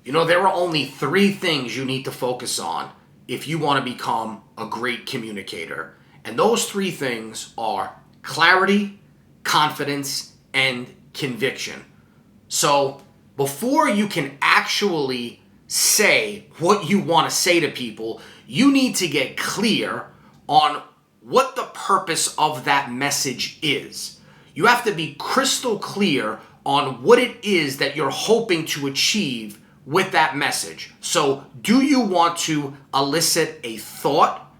You know, there are only 3 things you need to focus on if you want to become a great communicator. And those 3 things are clarity, confidence, and conviction. So before you can actually say what you want to say to people, you need to get clear on what the purpose of that message is. You have to be crystal clear on what it is that you're hoping to achieve with that message. So do you want to elicit a thought,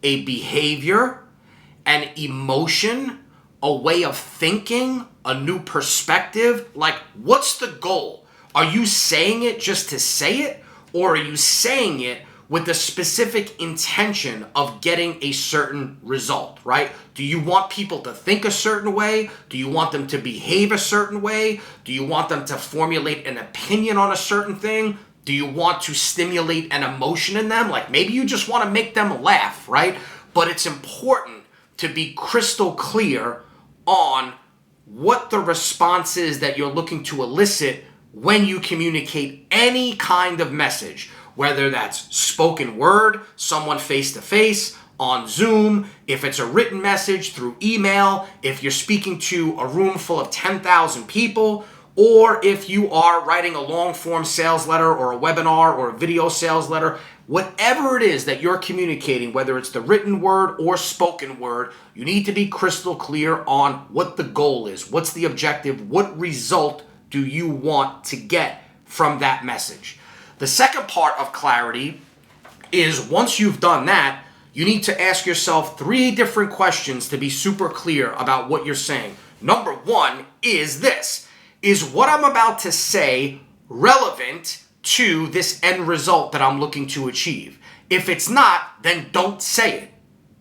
a behavior, an emotion, a way of thinking, a new perspective? Like, what's the goal? Are you saying it just to say it? Or are you saying it with the specific intention of getting a certain result, right? Do you want people to think a certain way? Do you want them to behave a certain way? Do you want them to formulate an opinion on a certain thing? Do you want to stimulate an emotion in them? Like maybe you just want to make them laugh, right? But it's important to be crystal clear on what the response is that you're looking to elicit when you communicate any kind of message. Whether that's spoken word, someone face-to-face, on Zoom, if it's a written message through email, if you're speaking to a room full of 10,000 people, or if you are writing a long-form sales letter or a webinar or a video sales letter, whatever it is that you're communicating, whether it's the written word or spoken word, you need to be crystal clear on what the goal is, what's the objective, what result do you want to get from that message. The second part of clarity is once you've done that, you need to ask yourself 3 different questions to be super clear about what you're saying. Number 1 is this. Is what I'm about to say relevant to this end result that I'm looking to achieve? If it's not, then don't say it,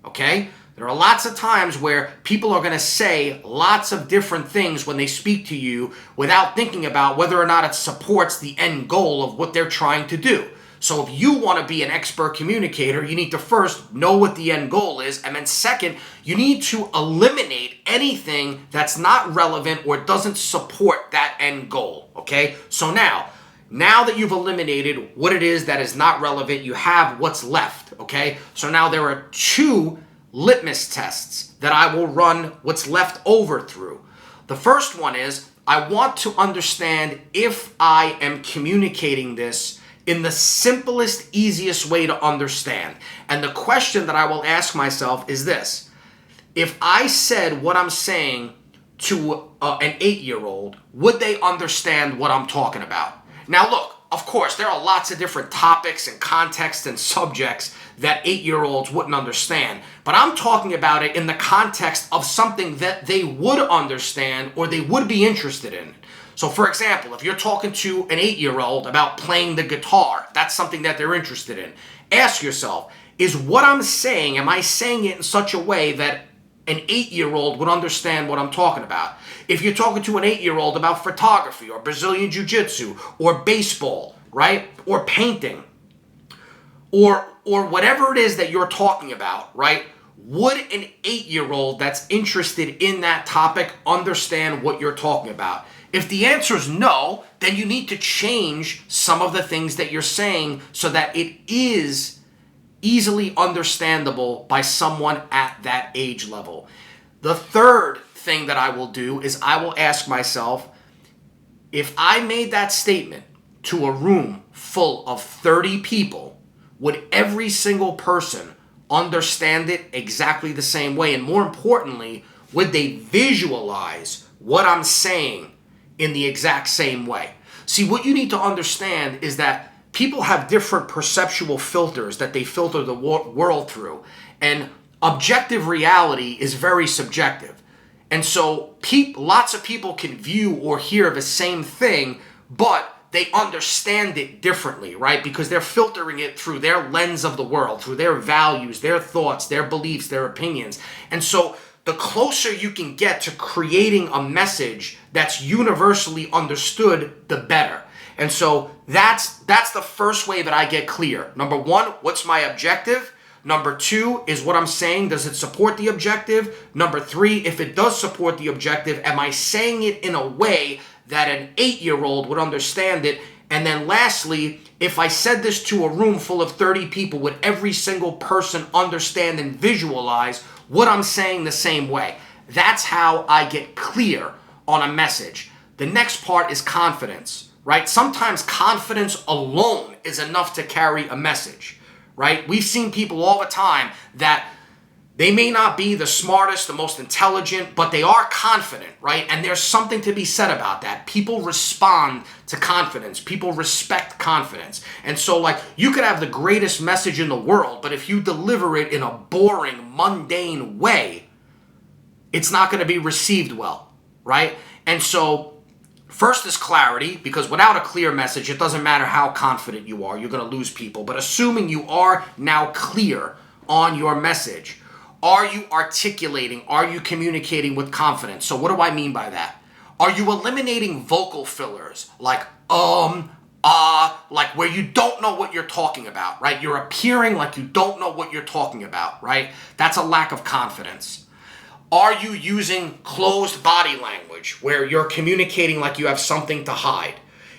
okay? There are lots of times where people are going to say lots of different things when they speak to you without thinking about whether or not it supports the end goal of what they're trying to do. So if you want to be an expert communicator, you need to first know what the end goal is. And then second, you need to eliminate anything that's not relevant or doesn't support that end goal. Okay? So now that you've eliminated what it is that is not relevant, you have what's left. Okay? So now there are 2 litmus tests that I will run what's left over through. The first one is I want to understand if I am communicating this in the simplest, easiest way to understand. And the question that I will ask myself is this. If I said what I'm saying to an 8-year-old, would they understand what I'm talking about? Now look, of course, there are lots of different topics and contexts and subjects that 8-year-olds wouldn't understand. But I'm talking about it in the context of something that they would understand or they would be interested in. So for example, if you're talking to an 8-year-old about playing the guitar, that's something that they're interested in. Ask yourself, is what I'm saying, am I saying it in such a way that an 8-year-old would understand what I'm talking about? If you're talking to an 8-year-old about photography or Brazilian Jiu-Jitsu or baseball, right? Or painting or whatever it is that you're talking about, right? Would an 8-year-old that's interested in that topic understand what you're talking about? If the answer is no, then you need to change some of the things that you're saying so that it is easily understandable by someone at that age level. The third thing that I will do is I will ask myself, if I made that statement to a room full of 30 people, would every single person understand it exactly the same way? And more importantly, would they visualize what I'm saying in the exact same way? See, what you need to understand is that people have different perceptual filters that they filter the world through. And objective reality is very subjective. And so lots of people can view or hear the same thing, but they understand it differently, right? Because they're filtering it through their lens of the world, through their values, their thoughts, their beliefs, their opinions. And so the closer you can get to creating a message that's universally understood, the better. And so that's the first way that I get clear. Number 1, what's my objective? Number 2 is what I'm saying, does it support the objective? Number 3, if it does support the objective, am I saying it in a way that an 8-year-old would understand it? And then lastly, if I said this to a room full of 30 people, would every single person understand and visualize what I'm saying the same way? That's how I get clear on a message. The next part is confidence, right? Sometimes confidence alone is enough to carry a message, right? We've seen people all the time that they may not be the smartest, the most intelligent, but they are confident, right? And there's something to be said about that. People respond to confidence. People respect confidence. And so, like, you could have the greatest message in the world, but if you deliver it in a boring, mundane way, it's not going to be received well, right? And so, first is clarity, because without a clear message, it doesn't matter how confident you are, you're going to lose people. But assuming you are now clear on your message, are you articulating? Are you communicating with confidence? So what do I mean by that? Are you eliminating vocal fillers like like where you don't know what you're talking about, right? You're appearing like you don't know what you're talking about, right? That's a lack of confidence. Are you using closed body language where you're communicating like you have something to hide?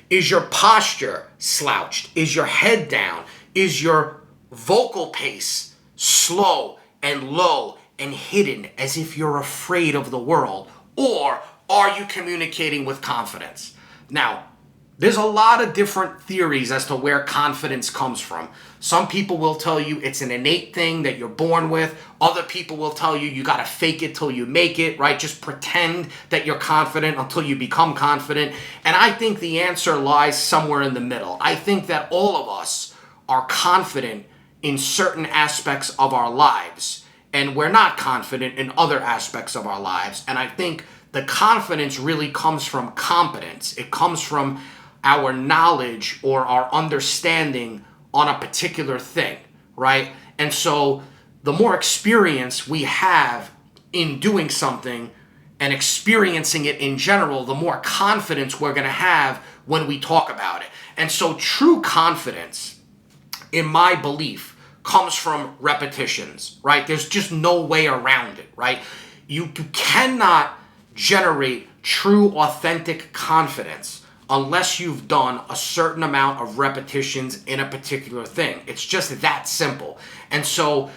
Is your posture slouched? Is your head down? Is your vocal pace slow and low and hidden as if you're afraid of the world? Or are you communicating with confidence? Now, there's a lot of different theories as to where confidence comes from. Some people will tell you it's an innate thing that you're born with. Other people will tell you got to fake it till you make it, right? Just pretend that you're confident until you become confident. And I think the answer lies somewhere in the middle. I think that all of us are confident in certain aspects of our lives, and we're not confident in other aspects of our lives. And I think the confidence really comes from competence. It comes from our knowledge or our understanding on a particular thing, right? And so the more experience we have in doing something and experiencing it in general, the more confidence we're going to have when we talk about it. And so true confidence, in my belief, comes from repetitions, right? There's just no way around it, right? You cannot generate true, authentic confidence unless you've done a certain amount of repetitions in a particular thing. It's just that simple. And so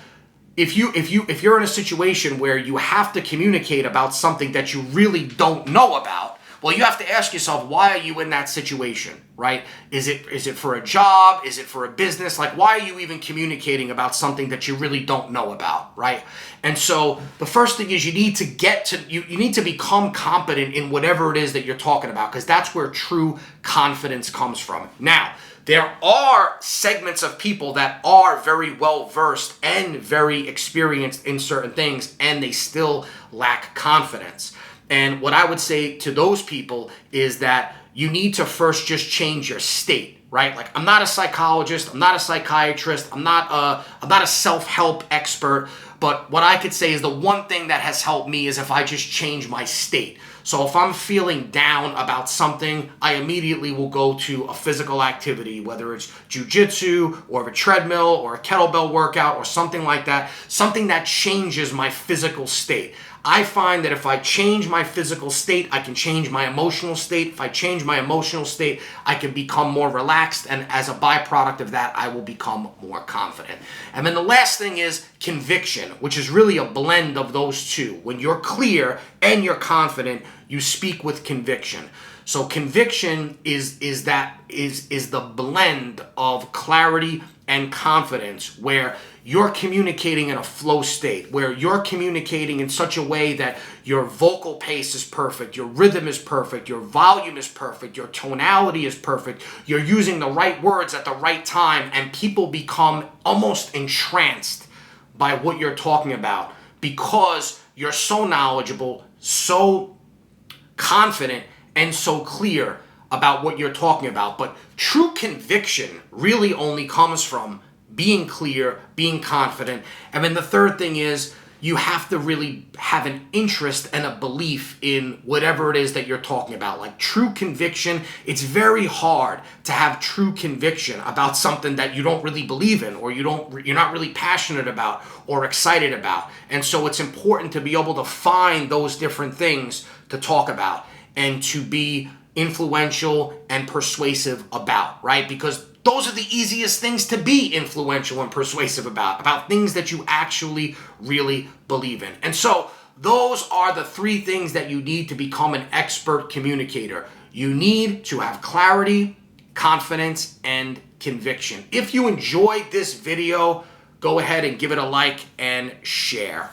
if you're in a situation where you have to communicate about something that you really don't know about, well, you have to ask yourself, why are you in that situation, right? Is it for a job? Is it for a business? Like, why are you even communicating about something that you really don't know about, right? And so the first thing is you need to you need to become competent in whatever it is that you're talking about, because that's where true confidence comes from. Now, there are segments of people that are very well versed and very experienced in certain things, and they still lack confidence. And what I would say to those people is that you need to first just change your state, right? Like, I'm not a psychologist, I'm not a psychiatrist, I'm not a self-help expert, but what I could say is the one thing that has helped me is if I just change my state. So if I'm feeling down about something, I immediately will go to a physical activity, whether it's jujitsu or a treadmill or a kettlebell workout or something like that, something that changes my physical state. I find that if I change my physical state, I can change my emotional state. If I change my emotional state, I can become more relaxed, and as a byproduct of that, I will become more confident. And then the last thing is conviction, which is really a blend of those two. When you're clear and you're confident, you speak with conviction. So conviction is the blend of clarity and confidence, where you're communicating in a flow state, where you're communicating in such a way that your vocal pace is perfect, your rhythm is perfect, your volume is perfect, your tonality is perfect, you're using the right words at the right time, and people become almost entranced by what you're talking about because you're so knowledgeable, so confident, and so clear about what you're talking about. But true conviction really only comes from being clear, being confident. And then the third thing is you have to really have an interest and a belief in whatever it is that you're talking about. Like true conviction, it's very hard to have true conviction about something that you don't really believe in, or you're not really passionate about or excited about. And so it's important to be able to find those different things to talk about and to be influential, and persuasive about, right? Because those are the easiest things to be influential and persuasive about things that you actually really believe in. And so those are the three things that you need to become an expert communicator. You need to have clarity, confidence, and conviction. If you enjoyed this video, go ahead and give it a like and share.